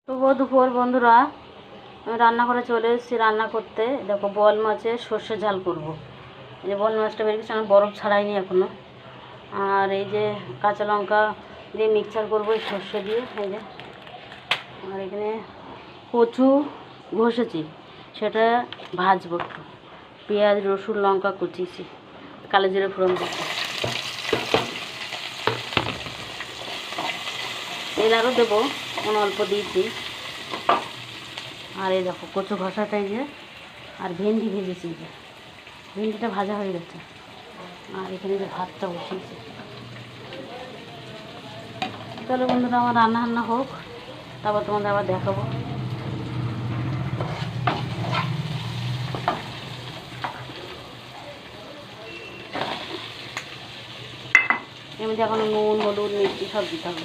শুভ দুপুর বন্ধুরা, আমি রান্না করে চলে এসেছি। রান্না করতে দেখো বোয়াল মাছের সর্ষে ঝাল করব। এই যে বোয়াল মাছটা বেরিয়েছে, আমি বরফ ছাড়াইনি এখনও। আর এই যে কাঁচা লঙ্কা দিয়ে মিক্সচার করবো এই সর্ষে দিয়ে। এই যে আর এখানে কচু ঘষেছি, সেটা ভাজবো একটু। পেঁয়াজ রসুন লঙ্কা কুচিয়েছি, কালো জিরে ফোড়ন দিচ্ছি, তেল আরও দেবো, অল্প দিয়েছি। আর এই দেখো কচু ঘষাটাই যে, আর ভেন্ডি ভেজেছি, যে ভেন্ডিটা ভাজা হয়ে গেছে। আর এখানে যে ভাতটা বসিয়েছি। চলো বন্ধুরা, আমার রান্না হোক, তারপর তোমাদের আবার দেখাবো। এর মধ্যে এখন নুন হলুদ মিষ্টি সব দিতে হবে।